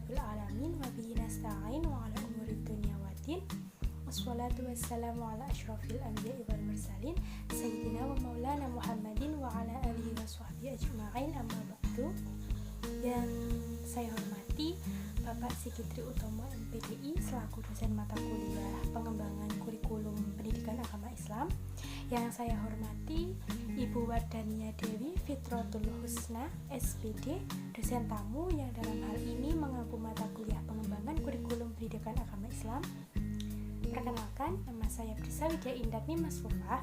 rabbil alamin wa bihi nasta'in wa ala umuri dunya waddin. Wassalatu wassalamu ala asyrafil anbiya'i wal mursalin sayyidina wa maulana Muhammadin wa ala alihi wa sahbihi ajma'in, amma ba'du. Yang saya hormati Bapak Sigitri Utomo MPDI selaku dosen mata kuliah pengembangan kurikulum pendidikan agama Islam. Yang saya hormati Ibu Wardania Dewi Fitrotul Husna SPD, dosen tamu yang dalam hal ini mengampu mata kuliah pengembangan kurikulum pendidikan agama Islam. Perkenalkan, nama saya Brisa Widya Indarni Masfufah.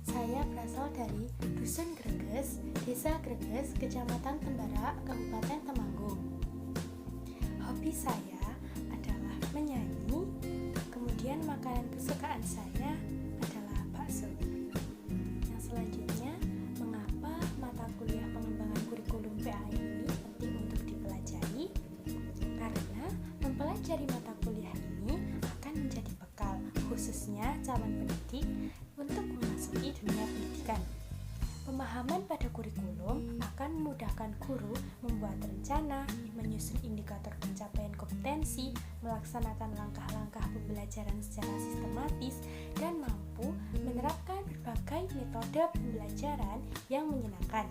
Saya berasal dari Dusun Greges, Desa Greges, Kecamatan Tembara, Kabupaten Temanggung. Hobi saya adalah menyanyi, kemudian makanan kesukaan saya adalah bakso. Yang selanjutnya, mengapa mata kuliah pengembangan kurikulum PAI ini penting untuk dipelajari? Karena mempelajari mata kuliah ini akan menjadi bekal, khususnya calon pendidik untuk memasuki dunia pendidikan. Pemahaman pada kurikulum akan memudahkan guru membuat rencana, menyusun indikator pencapaian kompetensi, melaksanakan langkah-langkah pembelajaran secara sistematis, dan mampu menerapkan berbagai metode pembelajaran yang menyenangkan.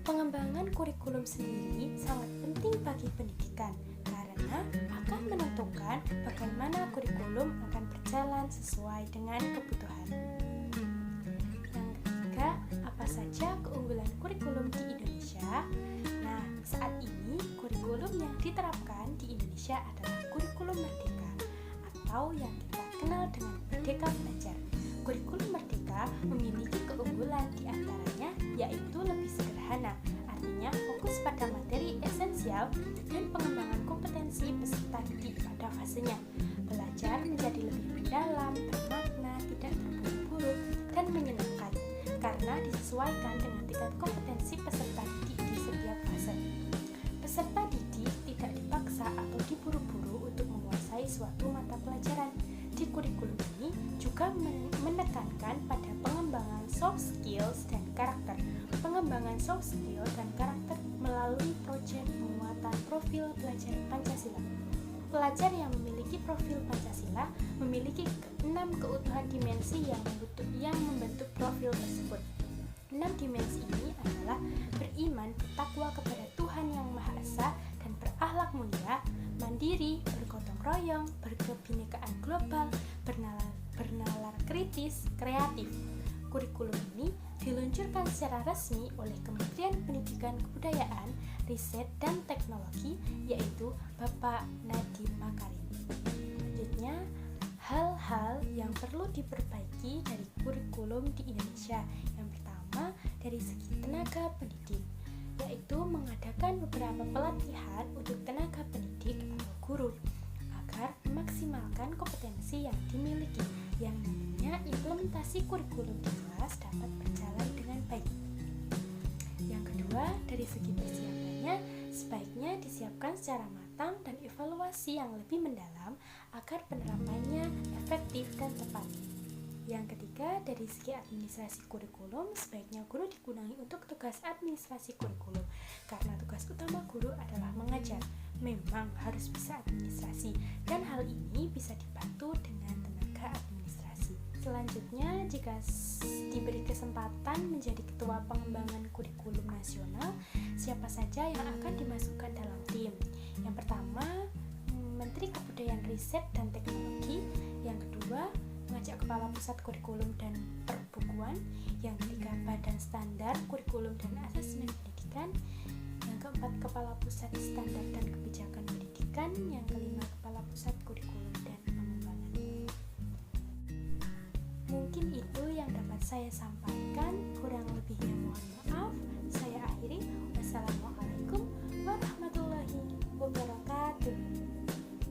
Pengembangan kurikulum sendiri sangat penting bagi pendidikan karena akan menentukan bagaimana kurikulum akan berjalan sesuai dengan kebutuhan. Apa saja keunggulan kurikulum di Indonesia? Nah, saat ini kurikulum yang diterapkan di Indonesia adalah kurikulum merdeka atau yang kita kenal dengan Merdeka Belajar. Kurikulum merdeka memiliki keunggulan di antaranya yaitu lebih sederhana, artinya fokus pada materi esensial dan pengembangan kompetensi peserta didik pada fasenya. Belajar menjadi lebih mendalam, bermakna, tidak terburu-buru, dan menyenangkan karena disesuaikan dengan tingkat kompetensi peserta didik di setiap fase. Peserta didik tidak dipaksa atau diburu-buru untuk menguasai suatu mata pelajaran. Di kurikulum ini juga menekankan pada pengembangan soft skills dan karakter. Pengembangan soft skill dan karakter melalui proyek penguatan profil pelajar Pancasila. Pelajar yang memiliki profil Pancasila memiliki 6 keutuhan dimensi yang membentuk profil tersebut. 6 dimensi ini adalah beriman, bertakwa kepada Tuhan Yang Maha Esa dan berakhlak mulia, mandiri, bergotong royong, berkebinekaan global, bernalar kritis, kreatif. Kurikulum ini diluncurkan secara resmi oleh Kementerian Pendidikan Kebudayaan, Riset dan Teknologi, yaitu Bapak Nadiem Makarim. Selanjutnya, hal-hal yang perlu diperbaiki dari kurikulum di Indonesia. Yang pertama, dari segi tenaga pendidik, yaitu mengadakan beberapa pelatihan untuk tenaga pendidik atau guru agar memaksimalkan kompetensi yang dimiliki, yang namanya implementasi kurikulum di kelas dapat berjalan dengan baik. Yang kedua, dari segi persiapannya, sebaiknya disiapkan secara matang dan evaluasi yang lebih mendalam agar penerapannya efektif dan tepat. Yang ketiga, dari segi administrasi kurikulum, sebaiknya guru digunakan untuk tugas administrasi kurikulum karena tugas utama guru adalah mengajar. Memang harus bisa administrasi dan hal ini bisa dibantu dengan tenaga administrasi. Selanjutnya, jika diberi kesempatan menjadi ketua pengembangan kurikulum nasional, siapa saja yang akan dimasukkan dalam tim? Yang pertama, Menteri Kebudayaan Riset dan Teknologi. Yang kedua, mengajak Kepala Pusat Kurikulum dan Perbukuan. Yang ketiga, Badan Standar Kurikulum dan Asesmen Pendidikan. Yang keempat, Kepala Pusat Standar dan Kebijakan Pendidikan. Yang kelima, Kepala Pusat Kurikulum dan Pengembangan. Mungkin itu yang dapat saya sampaikan, kurang lebihnya mohon maaf. Saya akhiri. Wassalamualaikum warahmatullahi wabarakatuh.